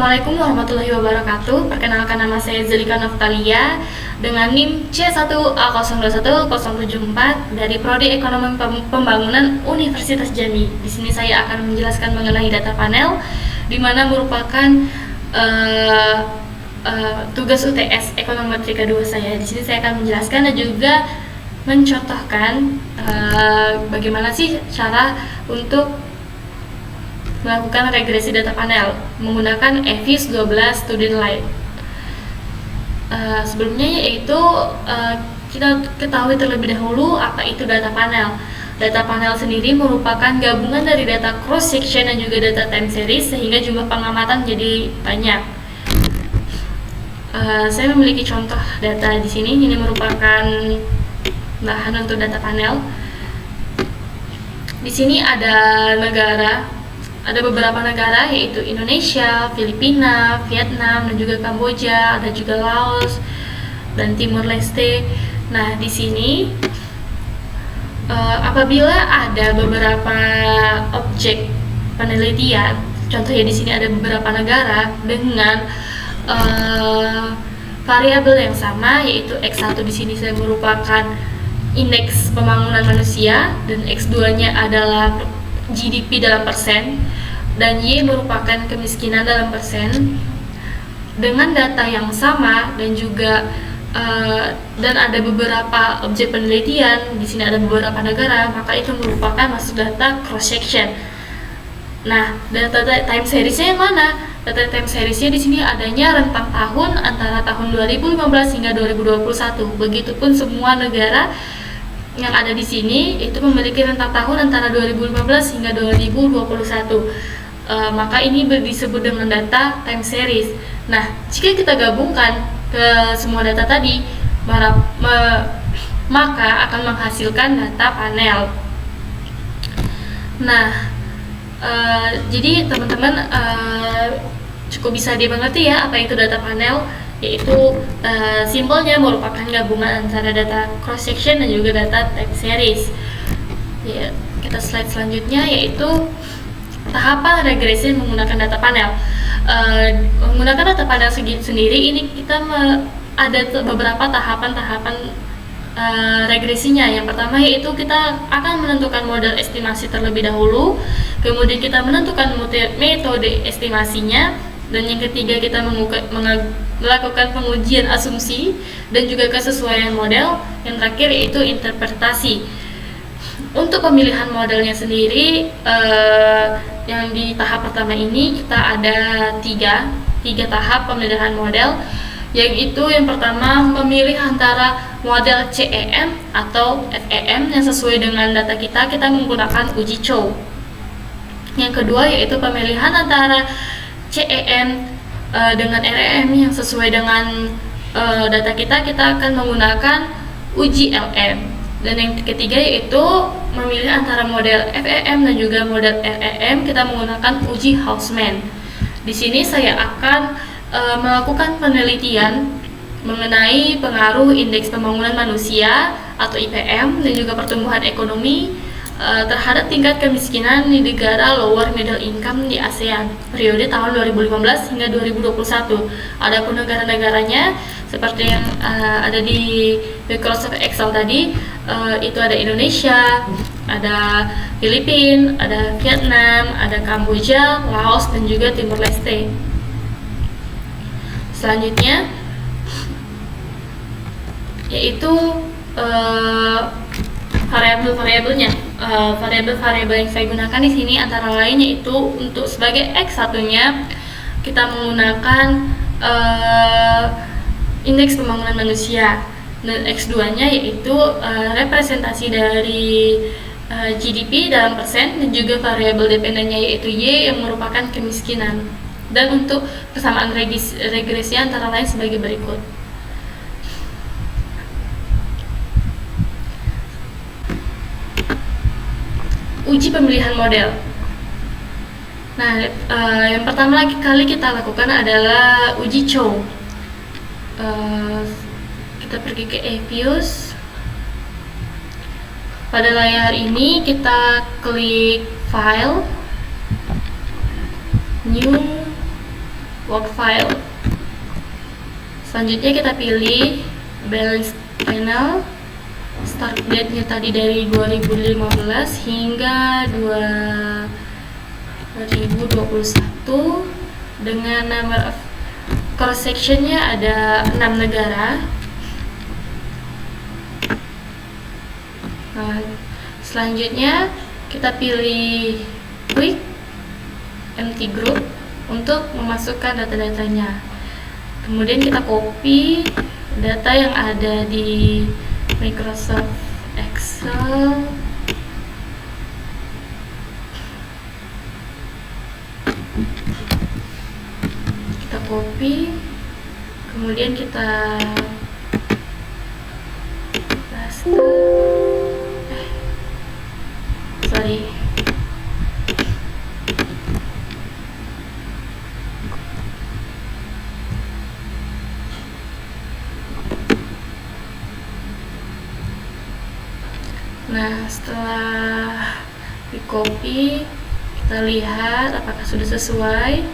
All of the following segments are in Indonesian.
Assalamualaikum warahmatullahi wabarakatuh. Perkenalkan, nama saya Zelika Noftalia dengan NIM C1A021074 dari Prodi Ekonomi Pembangunan Universitas Jambi. Di sini saya akan menjelaskan mengenai data panel, di mana merupakan tugas UTS Ekonometrik kedua saya. Di sini saya akan menjelaskan dan juga mencontohkan bagaimana sih cara untuk melakukan regresi data panel menggunakan EVIS 12 Student Lite. Sebelumnya yaitu kita ketahui terlebih dahulu apa itu data panel. Data panel sendiri merupakan gabungan dari data cross section dan juga data time series, sehingga jumlah pengamatan jadi banyak. Saya memiliki contoh data di sini. Ini merupakan bahan untuk data panel. Di sini ada beberapa negara, yaitu Indonesia, Filipina, Vietnam, dan juga Kamboja, ada juga Laos dan Timur Leste. Nah, di sini apabila ada beberapa objek penelitian, contohnya di sini ada beberapa negara dengan variabel yang sama, yaitu X1 di sini saya merupakan indeks pembangunan manusia dan X2-nya adalah GDP dalam persen, dan Y merupakan kemiskinan dalam persen, dengan data yang sama dan juga dan ada beberapa objek penelitian, di sini ada beberapa negara, maka itu merupakan masuk data cross section. Nah, data time seriesnya yang mana? Data time seriesnya di sini adanya rentang tahun antara tahun 2015 hingga 2021. Begitupun semua negara yang ada di sini itu memiliki rentang tahun antara 2015 hingga 2021. Maka ini disebut dengan data time series. Nah, jika kita gabungkan ke semua data tadi, maka akan menghasilkan data panel. Nah, jadi teman-teman cukup bisa dimengerti ya apa itu data panel, yaitu simpelnya merupakan gabungan antara data cross section dan juga data time series. Ya, kita slide selanjutnya, yaitu tahapan regresi menggunakan data panel. Menggunakan data panel sendiri ini kita ada beberapa tahapan-tahapan regresinya. Yang pertama yaitu kita akan menentukan model estimasi terlebih dahulu, kemudian kita menentukan metode estimasinya, dan yang ketiga kita melakukan pengujian asumsi dan juga kesesuaian model. Yang terakhir yaitu interpretasi. Untuk pemilihan modelnya sendiri, yang di tahap pertama ini kita ada tiga tahap pemilihan model, yaitu yang pertama memilih antara model CEM atau FEM yang sesuai dengan data kita menggunakan uji Chow. Yang kedua yaitu pemilihan antara CEM dengan REM yang sesuai dengan data kita akan menggunakan uji LM. Dan yang ketiga yaitu memilih antara model FEM dan juga model REM, kita menggunakan uji Hausman. Di sini saya akan melakukan penelitian mengenai pengaruh indeks pembangunan manusia atau IPM dan juga pertumbuhan ekonomi terhadap tingkat kemiskinan di negara lower middle income di ASEAN periode tahun 2015 hingga 2021. Adapun negara-negaranya seperti yang ada di Microsoft Excel tadi, itu ada Indonesia, ada Filipina, ada Vietnam, ada Kamboja, Laos, dan juga Timur Leste. Selanjutnya yaitu variabel-variabelnya. Variabel-variabel yang saya gunakan di sini antara lain yaitu untuk sebagai X1-nya kita menggunakan indeks pembangunan manusia, dan X2-nya yaitu representasi dari GDP dalam persen, dan juga variabel dependennya yaitu Y yang merupakan kemiskinan. Dan untuk persamaan regresi antara lain sebagai berikut. Uji pemilihan model. Nah, yang pertama kali kita lakukan adalah uji Chow. Kita pergi ke EVIS. Pada layar ini kita klik File, New, work file. Selanjutnya kita pilih balance panel. Start date-nya tadi dari 2015 hingga 2021 dengan number of cross sectionnya ada 6 negara. Nah, selanjutnya kita pilih quick empty group untuk memasukkan data-datanya. Kemudian kita copy data yang ada di Microsoft Excel. Kita copy, kemudian kita paste. Sorry. Nah, setelah di copy, kita lihat apakah sudah sesuai.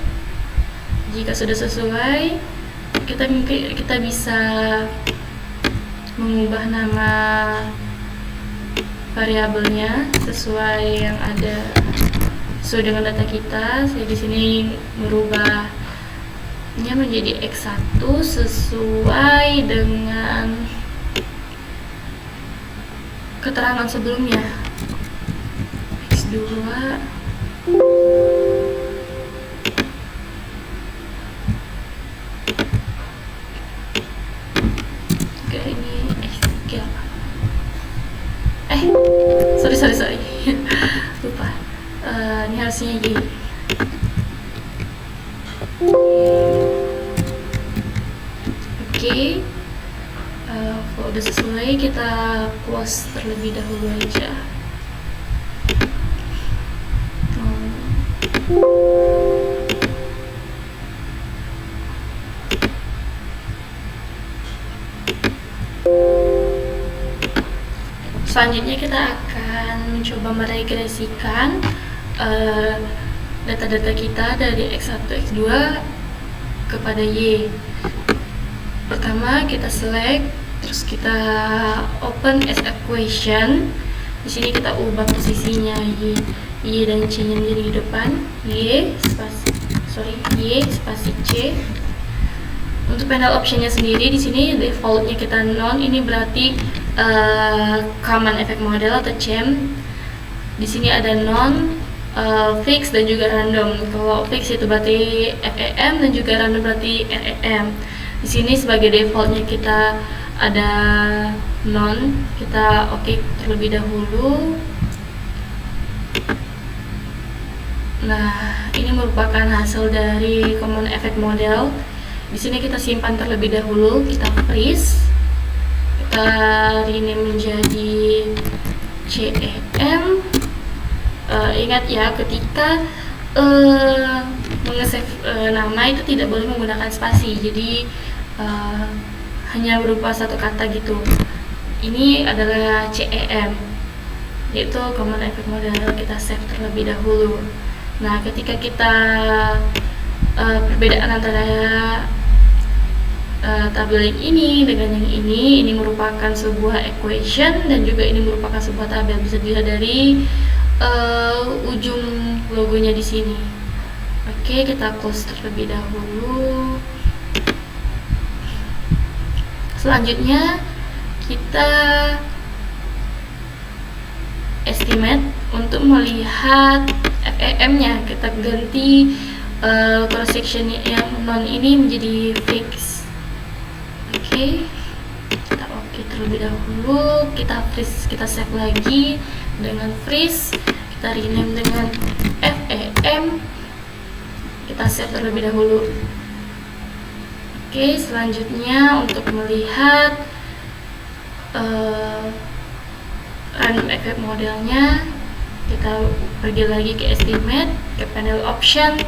Jika sudah sesuai, kita bisa mengubah nama variabelnya sesuai yang ada sesuai dengan data kita. Saya di sini merubahnya menjadi X1 sesuai dengan keterangan sebelumnya. X2. Oke, ini X3. Sorry. Lupa. Ini harusnya Y. Oke. Kalau udah sesuai, kita close terlebih dahulu aja. Selanjutnya kita akan mencoba meregresikan data-data kita dari X1, X2 kepada Y. Pertama kita select, terus kita open as equation. Di sini kita ubah posisinya Y dan C nya menjadi di depan. Y spasi C. Untuk panel optionnya sendiri di sini defaultnya kita none. Ini berarti common effect model atau CEM. Di sini ada non, fix dan juga random. Kalau fix itu berarti FEM dan juga random berarti REM. Di sini sebagai defaultnya kita ada non. Kita oke terlebih dahulu. Nah, ini merupakan hasil dari common effect model. Di sini kita simpan terlebih dahulu, kita freeze, kita rename menjadi CEM. Ingat ya, ketika mengesave nama itu tidak boleh menggunakan spasi, jadi hanya berupa satu kata gitu. Ini adalah CEM, yaitu common effect model. Kita save terlebih dahulu. Nah, ketika kita perbedaan antara tabel yang ini dengan yang ini merupakan sebuah equation dan juga ini merupakan sebuah tabel. Bisa dilihat dari ujung logonya di sini. Oke, kita close terlebih dahulu. Selanjutnya kita estimate untuk melihat FEM-nya. Kita ganti cross section yang non ini menjadi fix. Oke, kita oke terlebih dahulu. Kita freeze, kita save lagi dengan freeze. Kita rename dengan FEM. Kita save terlebih dahulu. Oke, selanjutnya untuk melihat random effect modelnya, kita pergi lagi ke estimate, ke panel option,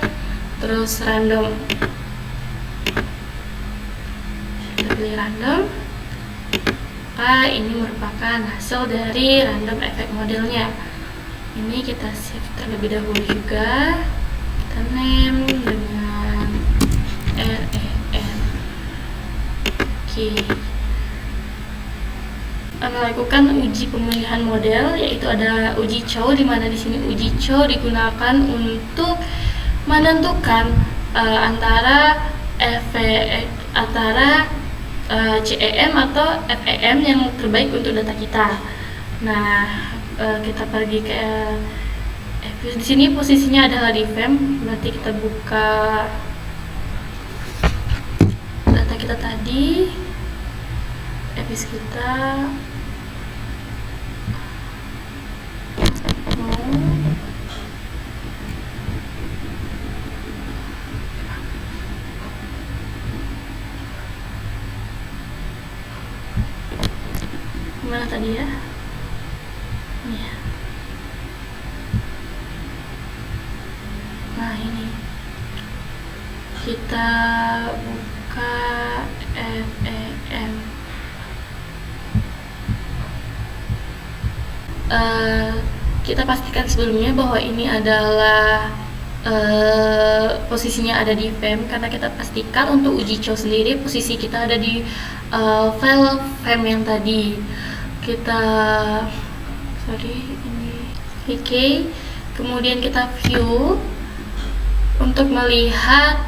terus random. Kita pilih random. Ini merupakan hasil dari random effect modelnya. Ini kita save terlebih dahulu juga. Kita name dengan Melakukan uji pemilihan model, yaitu ada uji Chow, di mana di sini uji Chow digunakan untuk menentukan antara CEM atau FEM yang terbaik untuk data kita. Nah, kita pergi ke di sini posisinya adalah di FEM, berarti kita buka data kita tadi, EPIS kita. Mana tadi ya? Ini ya. Nah, ini kita buka FEM. Kita pastikan sebelumnya bahwa ini adalah posisinya ada di FEM, karena kita pastikan untuk uji Chow sendiri posisi kita ada di file FEM yang tadi. Kemudian kita view untuk melihat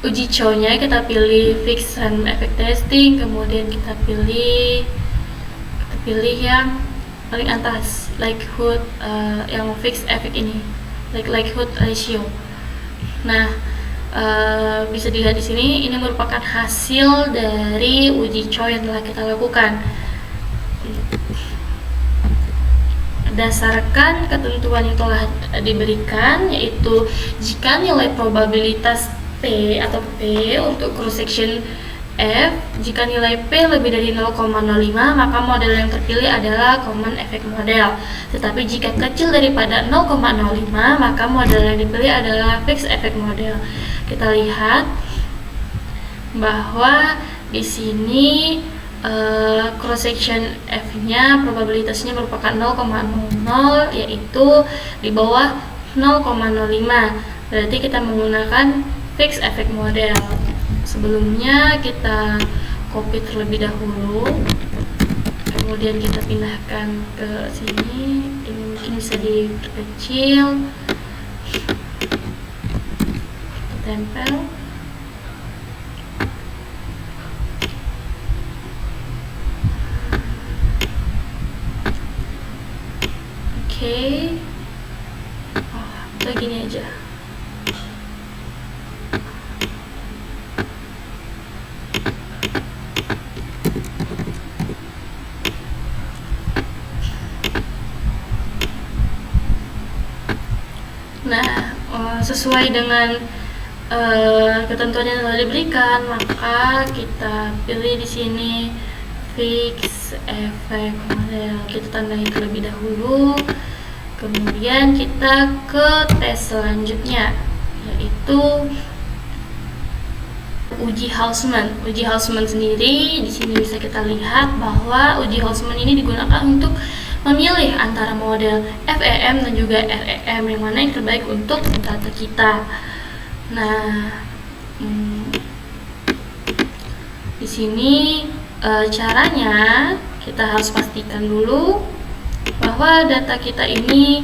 uji Chow-nya. Kita pilih fix and effect testing, kemudian kita pilih yang paling atas, likelihood yang fix effect ini, likelihood ratio. Nah, bisa dilihat di sini, ini merupakan hasil dari uji Chow yang telah kita lakukan. Berdasarkan ketentuan yang telah diberikan, yaitu jika nilai probabilitas P atau P untuk cross section F, jika nilai P lebih dari 0,05, maka model yang terpilih adalah common effect model. Tetapi jika kecil daripada 0,05, maka model yang dipilih adalah fixed effect model. Kita lihat bahwa di sini cross section F-nya probabilitasnya merupakan 0,00, yaitu di bawah 0,05. Berarti kita menggunakan fixed effect model. Sebelumnya kita copy terlebih dahulu, kemudian kita pindahkan ke sini. Ini mungkin bisa diperkecil, kita tempel. Oke. Begini aja. Nah, sesuai dengan ketentuan yang telah diberikan, maka kita pilih di sini fix effect model. Kita tandai terlebih dahulu. Kemudian kita ke tes selanjutnya, yaitu uji Hausman. Uji Hausman sendiri di sini bisa kita lihat bahwa uji Hausman ini digunakan untuk memilih antara model FEM dan juga REM, yang mana yang terbaik untuk data kita. Nah, di sini caranya kita harus pastikan dulu bahwa data kita ini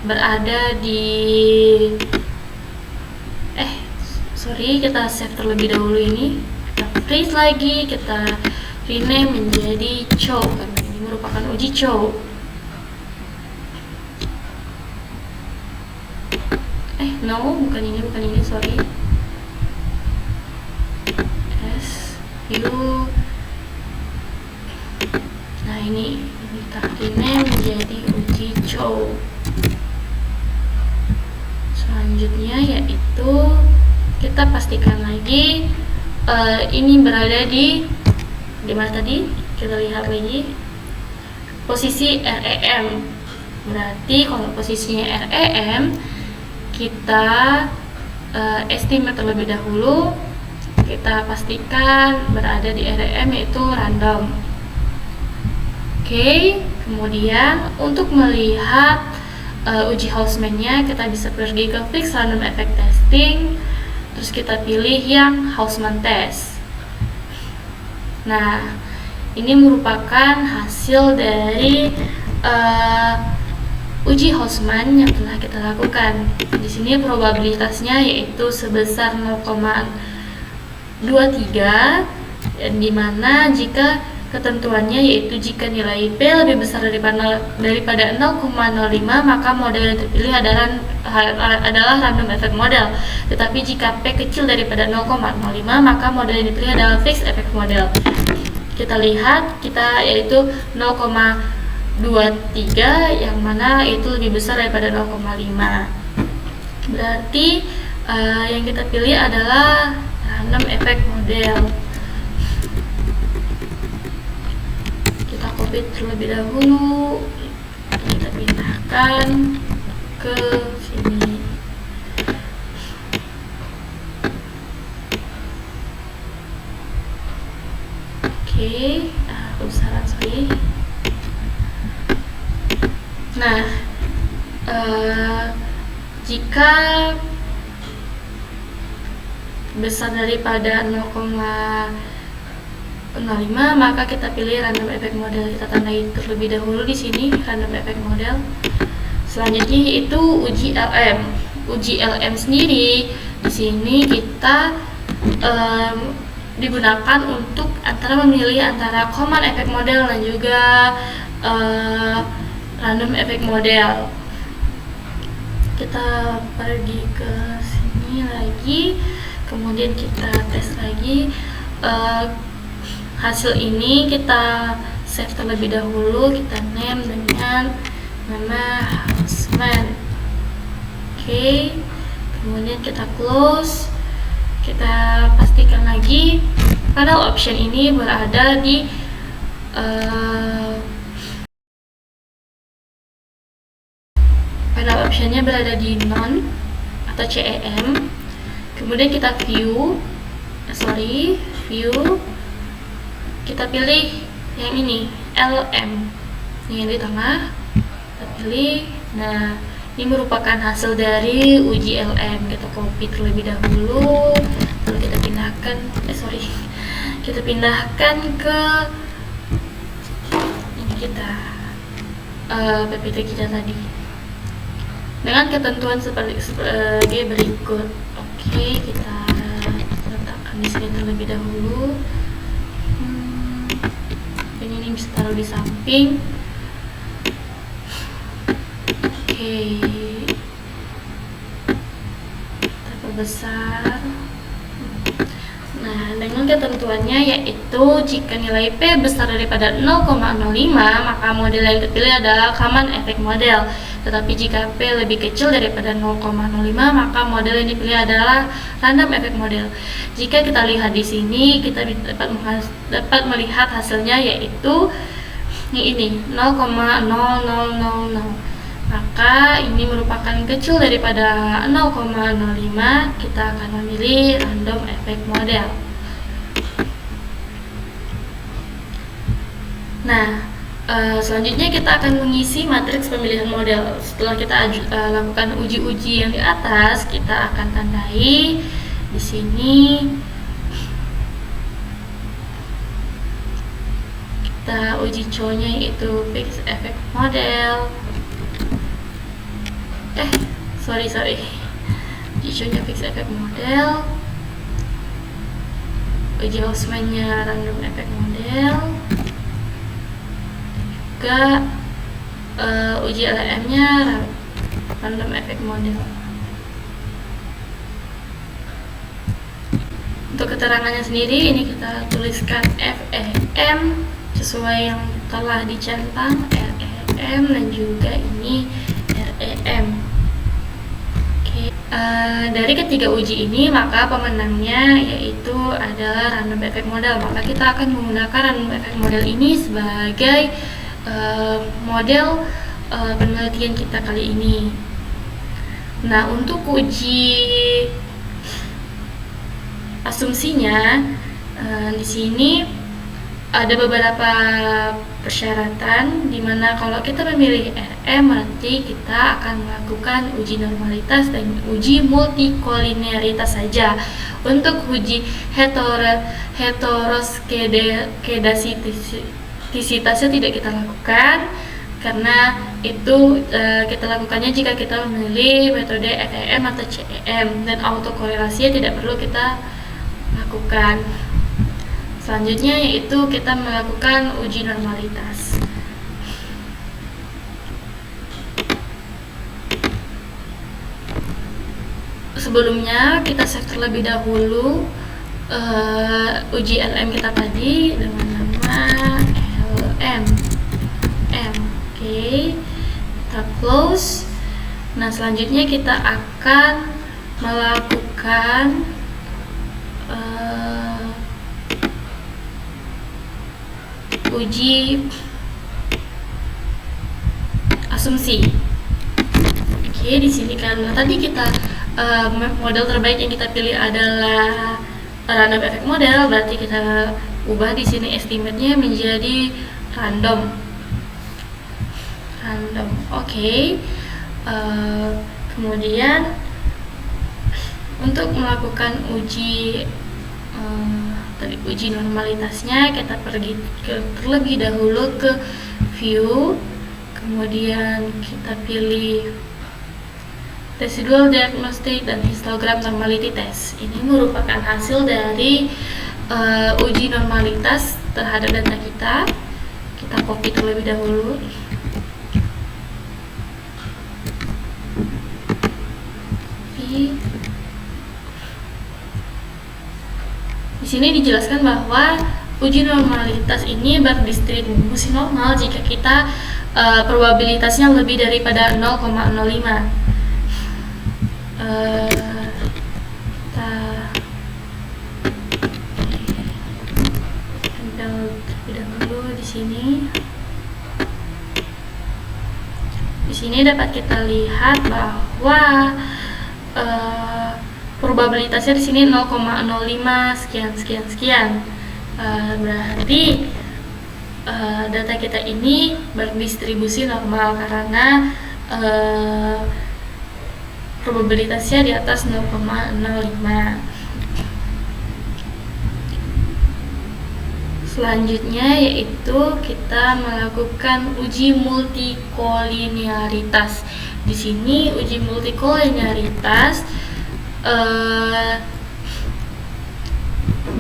berada di kita save terlebih dahulu. Ini kita freeze lagi, kita rename menjadi Chow karena ini merupakan uji Chow. Bukan ini, sorry. View. Nah, ini kita rename menjadi uji Chow. Selanjutnya yaitu kita pastikan lagi ini berada di mana tadi? Kita lihat lagi posisi REM. Berarti kalau posisinya REM, kita estimate terlebih dahulu. Kita pastikan berada di REM, yaitu random. Oke, kemudian untuk melihat uji Hausman-nya, kita bisa pergi ke fixed random effect testing. terus kita pilih yang Hausman test. Nah, ini merupakan hasil dari uji Hausman yang telah kita lakukan. Di sini probabilitasnya yaitu sebesar 0,23, dan dimana jika ketentuannya yaitu jika nilai P lebih besar daripada 0,05 maka model yang terpilih adalah random effect model. Tetapi jika P kecil daripada 0,05 maka model yang dipilih adalah fixed effect model. Kita lihat yaitu 0,23 yang mana itu lebih besar daripada 0,5. Berarti yang kita pilih adalah random effect model. Kita copy terlebih dahulu, kita pindahkan ke sini. Oke, kebesaran sorry. Nah, jika besar daripada 0,05 maka kita pilih random effect model. Kita tandai terlebih dahulu di sini random effect model. Selanjutnya itu uji LM. Uji LM sendiri di sini kita digunakan untuk memilih antara common effect model dan juga random effect model. Kita pergi ke sini lagi, kemudian kita tes lagi. Hasil ini kita save terlebih dahulu, kita name dengan nama Hausman. Oke, kemudian kita close. Kita pastikan lagi panel option ini berada di panel optionnya berada di none atau CEM. Kemudian kita view, kita pilih yang ini LM, yang di tengah kita pilih. Nah, ini merupakan hasil dari uji LM. Kita copy terlebih dahulu, lalu kita pindahkan kita pindahkan ke ini PPT kita tadi dengan ketentuan seperti berikut. Oke, kita letakkan di sini terlebih dahulu. Ini bisa taruh di samping. Oke, kita perbesar. Nah, dengan ketentuannya yaitu jika nilai P besar daripada 0,05 maka model yang terpilih adalah common effect model. Tetapi jika P lebih kecil daripada 0,05 maka model yang dipilih adalah random effect model. Jika kita lihat di sini, kita dapat melihat hasilnya yaitu ini 0,0000. Maka ini merupakan kecil daripada 0,05. Kita akan memilih random effect model. Nah, selanjutnya kita akan mengisi matriks pemilihan model. Setelah kita lakukan uji-uji yang di atas, kita akan tandai di sini. Kita uji co-nya yaitu fixed effect model. Uji co-nya fixed effect model. Uji Hausman-nya random effect model. Juga uji LM-nya random effect model. Untuk keterangannya sendiri ini kita tuliskan FEM sesuai yang telah dicentang, REM dan juga ini REM. Oke. Dari ketiga uji ini maka pemenangnya yaitu adalah random effect model. Maka kita akan menggunakan random effect model ini sebagai model penelitian kita kali ini. Nah, untuk uji asumsinya di sini ada beberapa persyaratan, dimana kalau kita memilih RM berarti kita akan melakukan uji normalitas dan uji multikoliniaritas saja. Untuk uji heteroskedasitasnya tidak kita lakukan, karena itu kita lakukannya jika kita memilih metode FEM atau CEM, dan autokorelasinya tidak perlu kita lakukan. Selanjutnya yaitu kita melakukan uji normalitas. Sebelumnya kita save terlebih dahulu uji LM kita tadi dengan nama LM. Oke, kita close. Nah, selanjutnya kita akan melakukan uji asumsi. Oke, di sini karena tadi kita model terbaik yang kita pilih adalah random effect model, berarti kita ubah di sini estimate-nya menjadi random. Oke. Kemudian untuk melakukan uji normalitasnya, kita pergi terlebih dahulu ke view, kemudian kita pilih residual diagnostic dan histogram normality test. Ini merupakan hasil dari uji normalitas terhadap data kita. Kita copy terlebih dahulu. Di sini dijelaskan bahwa uji normalitas ini berdistribusi normal jika kita probabilitasnya lebih daripada 0,05. Di sini dapat kita lihat bahwa probabilitasnya di sini 0,05 sekian. Berarti data kita ini berdistribusi normal karena probabilitasnya di atas 0,05. Selanjutnya yaitu kita melakukan uji multikoliniaritas. Di sini uji multikoliniaritas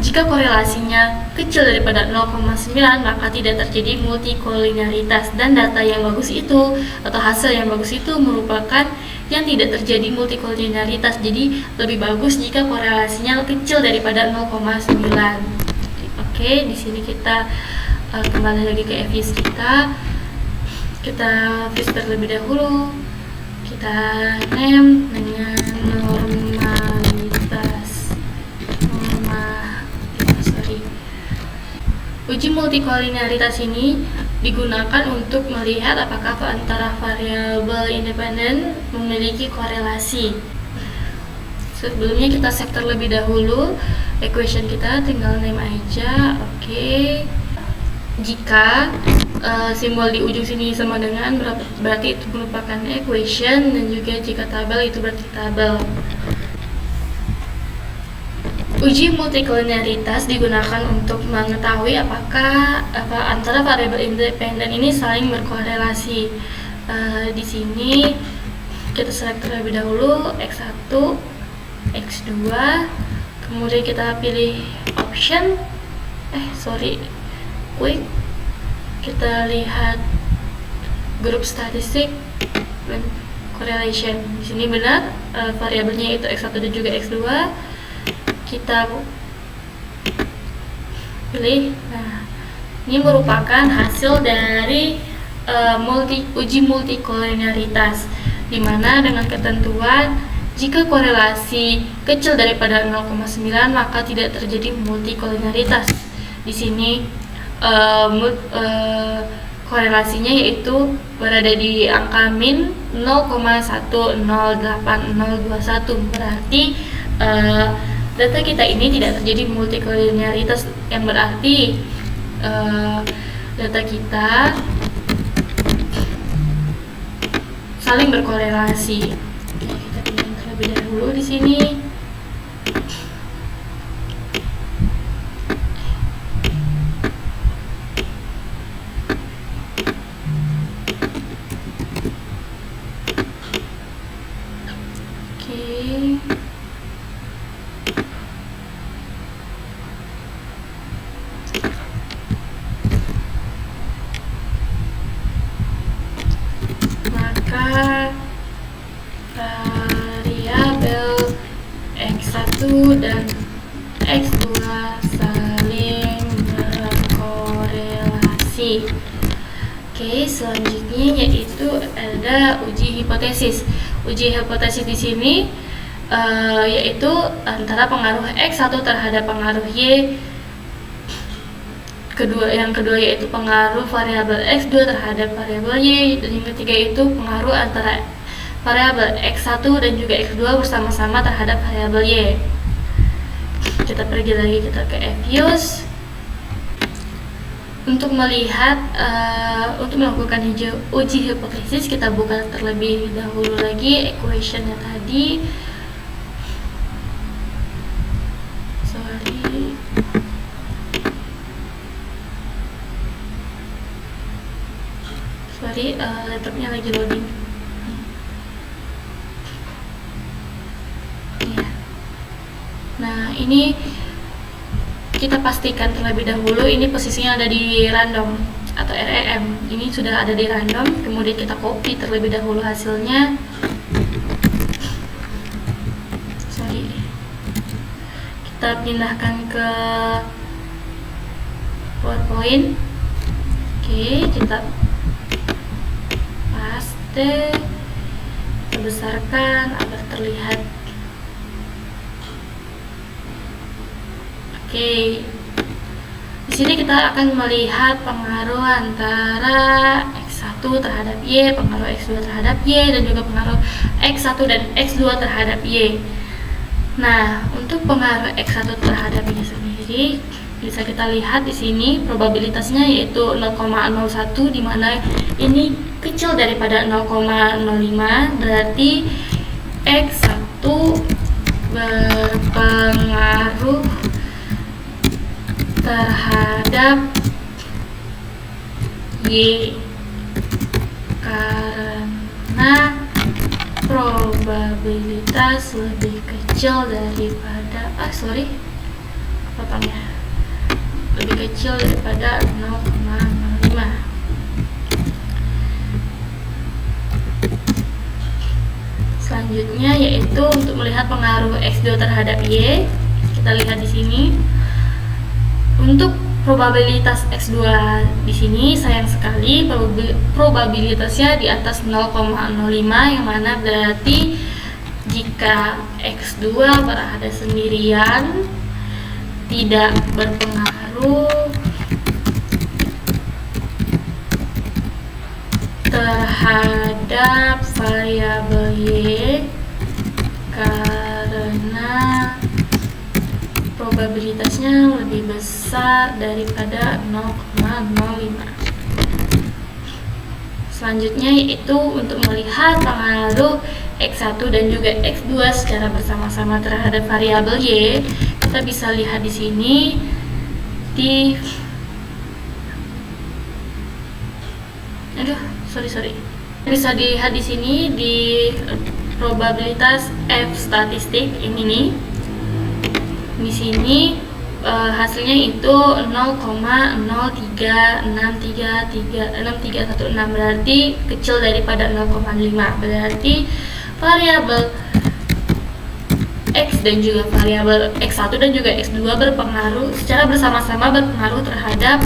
jika korelasinya kecil daripada 0,9 maka tidak terjadi multikoliniaritas, dan data yang bagus itu atau hasil yang bagus itu merupakan yang tidak terjadi multikoliniaritas. Jadi lebih bagus jika korelasinya kecil daripada 0,9. Oke, di sini kita kembali lagi ke FVS kita filter terlebih dahulu, kita name dengan Uji multikoliniaritas ini digunakan untuk melihat apakah antara variabel independen memiliki korelasi. Sebelumnya kita save terlebih dahulu equation kita, tinggal name aja. Oke. Jika simbol di ujung sini sama dengan berarti itu merupakan equation, dan juga jika tabel itu berarti tabel. Uji multikoliniaritas digunakan untuk mengetahui apakah antara variabel independen ini saling berkorelasi. Di sini kita select terlebih dahulu x1, x2, kemudian kita pilih option, quick. Kita lihat grup statistik dan correlation. Di sini benar variabelnya itu x1 dan juga x2. Kita pilih. Nah, ini merupakan hasil dari uji multikoliniaritas, di mana dengan ketentuan jika korelasi kecil daripada 0,9 maka tidak terjadi multikoliniaritas. Di sini korelasinya yaitu berada di angka min 0,108021. Berarti data kita ini tidak terjadi multikoliniaritas, yang berarti data kita saling berkorelasi. Oke, kita pindah terlebih dahulu di sini. Variabel X1 dan X2 saling berkorelasi. Oke, selanjutnya yaitu ada uji hipotesis. Uji hipotesis di sini yaitu antara pengaruh X1 terhadap pengaruh Y. Yang kedua yaitu pengaruh variabel X2 terhadap variabel Y, dan yang ketiga itu pengaruh antara variabel X1 dan juga X2 bersama-sama terhadap variabel Y. Kita pergi lagi kita ke Fuse. Untuk melihat untuk melakukan uji hipotesis, kita buka terlebih dahulu lagi equation-nya tadi. Laptopnya lagi loading. Ya. Nah, ini kita pastikan terlebih dahulu ini posisinya ada di random atau RAM. Ini sudah ada di random, kemudian kita copy terlebih dahulu hasilnya. Kita pindahkan ke PowerPoint. Oke, kita paste, kita besarkan agar terlihat. Oke, di sini kita akan melihat pengaruh antara X1 terhadap Y, pengaruh X2 terhadap Y, dan juga pengaruh X1 dan X2 terhadap Y. Nah, untuk pengaruh X1 terhadap Y sendiri bisa kita lihat di sini probabilitasnya yaitu 0,01, di mana ini kecil daripada 0,05, berarti X1 berpengaruh terhadap Y karena probabilitas lebih kecil daripada lebih kecil daripada 0,05. Selanjutnya yaitu untuk melihat pengaruh X2 terhadap Y. Kita lihat di sini. Untuk probabilitas X2 di sini sayang sekali probabilitasnya di atas 0,05, yang mana berarti jika X2 berada sendirian tidak berpengaruh terhadap variabel Y karena probabilitasnya lebih besar daripada 0,05. Selanjutnya yaitu untuk melihat pengaruh X1 dan juga X2 secara bersama-sama terhadap variabel Y. Kita bisa lihat di sini bisa dilihat di sini di probabilitas F statistik ini nih. Di sini hasilnya itu 0,036316, berarti kecil daripada 0,5. Berarti variabel X dan juga variabel X1 dan juga X2 berpengaruh secara bersama-sama berpengaruh terhadap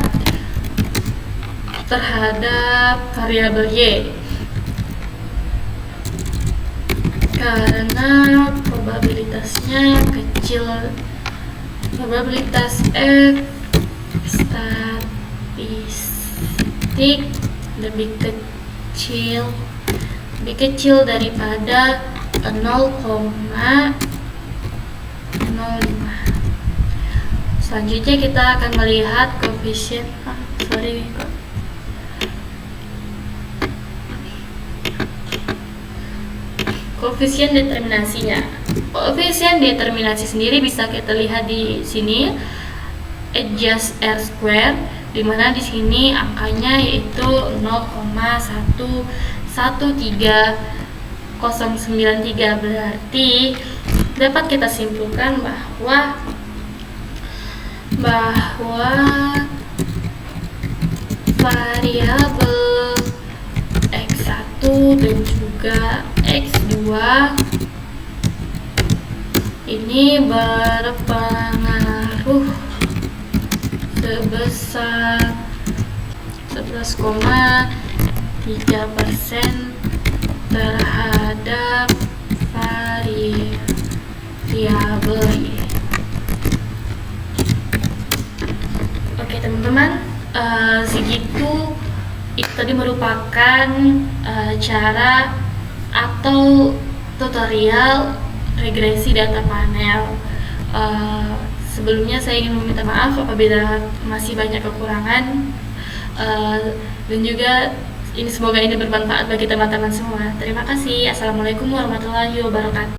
variabel Y karena probabilitasnya kecil. Probabilitas F statistik lebih kecil daripada 0,05. Selanjutnya kita akan melihat koefisien koefisien determinasinya. Koefisien determinasi sendiri bisa kita lihat di sini, adjust R square, dimana di sini angkanya yaitu 0,11393, berarti dapat kita simpulkan bahwa variabel X1 dan juga X2 ini berpengaruh sebesar 11,3% terhadap variabel ini. Oke teman-teman, segitu itu tadi merupakan cara atau tutorial regresi data panel. Sebelumnya saya ingin meminta maaf apabila masih banyak kekurangan, dan juga semoga ini bermanfaat bagi teman-teman semua. Terima kasih. Assalamualaikum warahmatullahi wabarakatuh.